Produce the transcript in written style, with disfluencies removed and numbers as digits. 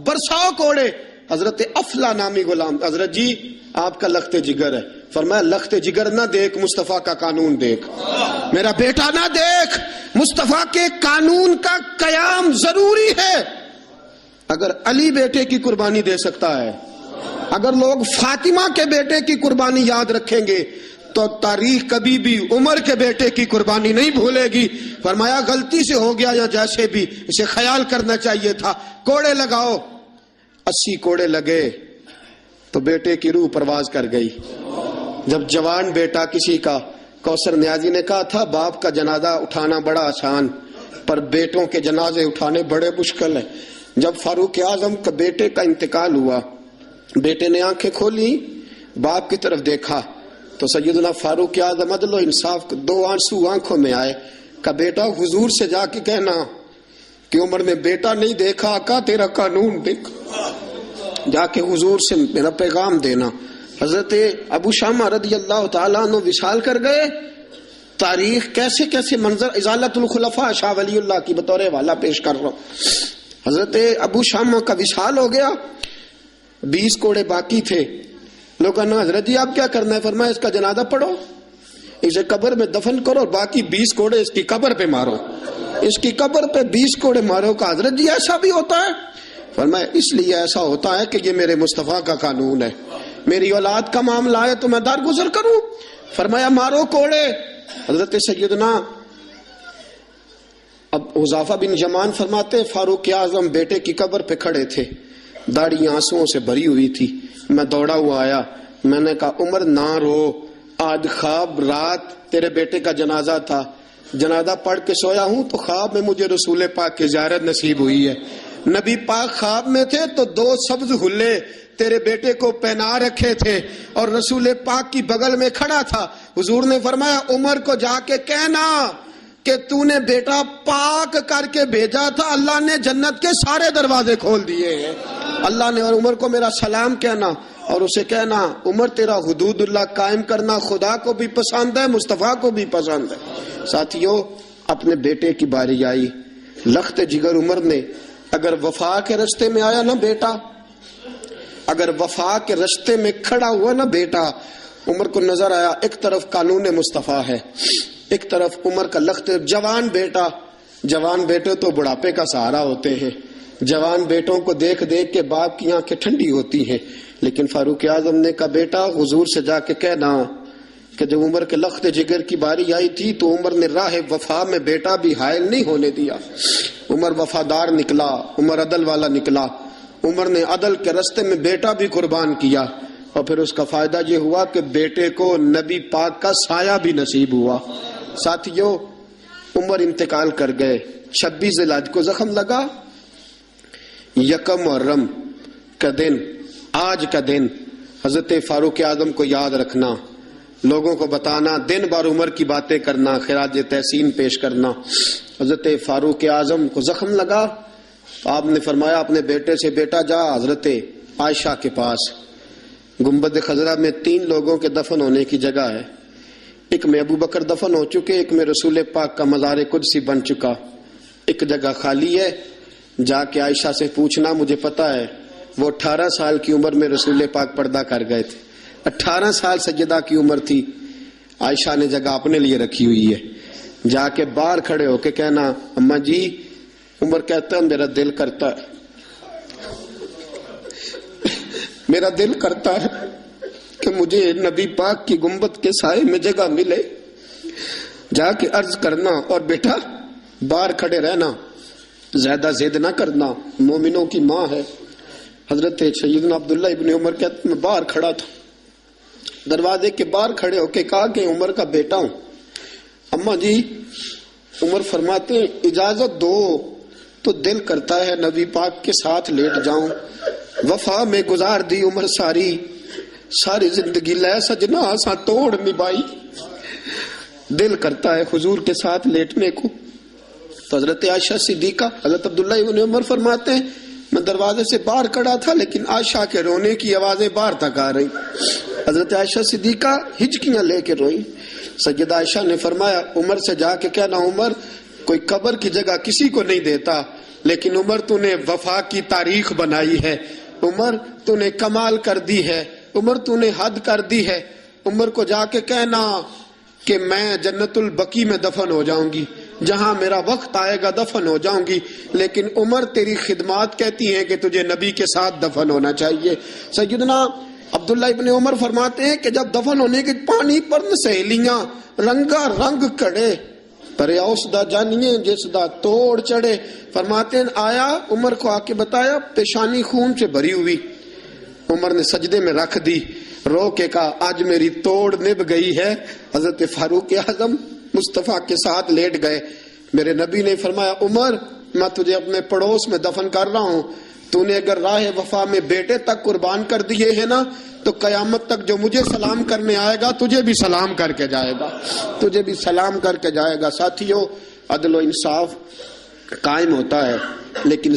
پر 100 کوڑے. حضرت افلا نامی غلام, حضرت جی آپ کا لخت جگر ہے. فرمایا لخت جگر نہ دیکھ, مصطفیٰ کا قانون دیکھ. میرا بیٹا نہ دیکھ, مصطفیٰ کے قانون کا قیام ضروری ہے. اگر علی بیٹے کی قربانی دے سکتا ہے, اگر لوگ فاطمہ کے بیٹے کی قربانی یاد رکھیں گے, تو تاریخ کبھی بھی عمر کے بیٹے کی قربانی نہیں بھولے گی. فرمایا غلطی سے ہو گیا یا جیسے بھی, اسے خیال کرنا چاہیے تھا. کوڑے لگاؤ. 80 کوڑے لگے تو بیٹے کی روح پرواز کر گئی. جب جوان بیٹا کسی کا, کوثر نیازی نے کہا تھا باپ کا جنازہ اٹھانا بڑا آسان, پر بیٹوں کے جنازے اٹھانے بڑے مشکل ہیں. جب فاروق اعظم کا بیٹے کا انتقال ہوا, بیٹے نے آنکھیں کھولی, باپ کی طرف دیکھا تو سیدنا فاروق اعظم عدل و انصاف, 2 آنسو آنکھوں میں آئے. کہ بیٹا حضور سے جا کے کہنا کہ عمر نے بیٹا نہیں دیکھا, آقا تیرا قانون دیکھ, جا کے حضور سے میرا پیغام دینا. حضرت ابو شامہ رضی اللہ تعالیٰ عنہ وصال کر گئے. تاریخ کیسے کیسے منظر, ازالت الخلفاء شاہ ولی اللہ کی بطور والا پیش کر رہا ہوں. حضرت ابو شامہ کا وصال ہو گیا, 20 کوڑے باقی تھے. لوگوں نے حضرت جی آپ کیا کرنا ہے؟ فرمایا اس کا جنازہ پڑھو, اسے قبر میں دفن کرو, باقی 20 کوڑے اس کی قبر پہ مارو. اس کی قبر پہ 20 کوڑے مارو. کا حضرت جی ایسا بھی ہوتا ہے؟ فرمایا اس لیے ایسا ہوتا ہے کہ یہ میرے مصطفیٰ کا قانون ہے. میری اولاد کا معاملہ ہے تو میں درگزر کروں. فرمایا مارو کوڑے. حضرت سیدنا اب حذیفہ بن یمان فرماتے فاروق اعظم بیٹے کی قبر پہ کھڑے تھے, داڑھی آنسوؤں سے بھری ہوئی تھی. میں دوڑا ہوا آیا, میں نے کہا عمر نہ رو, آج خواب رات تیرے بیٹے کا جنازہ تھا, جنازہ پڑھ کے سویا ہوں تو خواب میں مجھے رسول پاک کی زیارت نصیب ہوئی ہے. نبی پاک خواب میں تھے تو 2 سبز حلے تیرے بیٹے کو پہنا رکھے تھے اور رسول پاک کی بغل میں کھڑا تھا. حضور نے فرمایا عمر کو جا کے کہنا کہ تو نے بیٹا پاک کر کے بھیجا تھا, اللہ نے جنت کے سارے دروازے کھول دیے ہیں. اللہ نے, اور عمر کو میرا سلام کہنا اور اسے کہنا عمر تیرا حدود اللہ قائم کرنا خدا کو بھی پسند ہے, مصطفیٰ کو بھی پسند ہے. ساتھیوں اپنے بیٹے کی باری آئی. لخت جگر عمر نے اگر وفا کے رستے میں آیا نا بیٹا, اگر وفا کے رستے میں کھڑا ہوا نا بیٹا, عمر کو نظر آیا ایک طرف قانون مصطفیٰ ہے, ایک طرف عمر کا لخت. جوان بیٹا, جوان بیٹے تو بڑھاپے کا سہارا ہوتے ہیں. جوان بیٹوں کو دیکھ دیکھ کے باپ کی آنکھیں ٹھنڈی ہوتی ہیں. لیکن فاروق اعظم نے کہا بیٹا حضور سے جا کے کہنا کہ جب عمر کے لخت جگر کی باری آئی تھی تو عمر نے راہ وفا میں بیٹا بھی حائل نہیں ہونے دیا. عمر وفادار نکلا, عمر عدل والا نکلا. عمر نے عدل کے رستے میں بیٹا بھی قربان کیا, اور پھر اس کا فائدہ یہ ہوا کہ بیٹے کو نبی پاک کا سایہ بھی نصیب ہوا. ساتھیوں عمر انتقال کر گئے. 26 ذی الحج کو زخم لگا. 1 محرم کا دن, آج کا دن, حضرت فاروق اعظم کو یاد رکھنا, لوگوں کو بتانا, دن بھر عمر کی باتیں کرنا, خراج تحسین پیش کرنا. حضرت فاروق اعظم کو زخم لگا تو آپ نے فرمایا اپنے بیٹے سے بیٹا جا حضرت عائشہ کے پاس, گنبد خضرا میں 3 لوگوں کے دفن ہونے کی جگہ ہے. ایک میں ابو بکر دفن ہو چکے, ایک میں رسول پاک کا مزار قدسی بن چکا, ایک جگہ خالی ہے. جا کے عائشہ سے پوچھنا, مجھے پتا ہے وہ 18 سال کی عمر میں رسول پاک پردہ کر گئے تھے. 18 سال سیدہ کی عمر تھی. عائشہ نے جگہ اپنے لیے رکھی ہوئی ہے. جا کے باہر کھڑے ہو کے کہنا اماں جی, عمر کہتا ہے میرا دل کرتا ہے, میرا دل کرتا ہے کہ مجھے نبی پاک کی گنبد کے سائے میں جگہ ملے. جا کے عرض کرنا, اور بیٹا باہر کھڑے رہنا, زیادہ ضد نہ کرنا, مومنوں کی ماں ہے. حضرت سیدنا عبداللہ ابن عمر کہتے میں باہر کھڑا تھا, دروازے کے باہر کھڑے ہو کے کہا کہ عمر کا بیٹا ہوں. اماں جی, عمر فرماتے ہیں اجازت دو تو دل کرتا ہے نبی پاک کے ساتھ لیٹ جاؤں. وفا میں گزار دی عمر ساری, ساری زندگی لے سجنا سا توڑ نبھائی, دل کرتا ہے حضور کے ساتھ لیٹنے کو. تو حضرت عائشہ صدیقہ, حضرت عبداللہ ابن عمر فرماتے ہیں میں دروازے سے باہر کھڑا تھا لیکن عائشہ کے رونے کی آوازیں باہر تک آ رہی. حضرت عائشہ صدیقہ ہچکیاں لے کے روئی. سیدہ عائشہ نے فرمایا عمر سے جا کے کہنا عمر کوئی قبر کی جگہ کسی کو نہیں دیتا, لیکن عمر تو نے وفا کی تاریخ بنائی ہے، عمر تو نے کمال کر دی ہے، عمر تو نے حد کر دی ہے۔ عمر کو جا کے کہنا کہ میں جنت البقیع میں دفن ہو جاؤں گی، جہاں میرا وقت آئے گا دفن ہو جاؤں گی، لیکن عمر تیری خدمات کہتی ہیں کہ تجھے نبی کے ساتھ دفن ہونا چاہیے۔ سیدنا عبداللہ ابن عمر فرماتے ہیں کہ جب دفن ہونے کے پانی پر سہیلیاں رنگا رنگ کڑے پر اس دا جانیے جس دا توڑ چڑھے، فرماتے ہیں آیا عمر کو آ کے بتایا پیشانی خون سے بھری ہوئی، عمر نے سجدے میں رکھ دی، رو کے کہا آج میری توڑ نب گئی ہے۔ حضرت فاروق اعظم مصطفیٰ کے ساتھ لیٹ گئے، میرے نبی نے فرمایا عمر میں تجھے اپنے پڑوس میں دفن کر رہا ہوں، تو نے اگر راہ وفا میں بیٹے تک قربان کر دیے ہیں نا تو قیامت تک جو مجھے سلام کرنے آئے گا تجھے بھی سلام کر کے جائے گا، تجھے بھی سلام کر کے جائے گا۔ ساتھیو، عدل و انصاف قائم ہوتا ہے لیکن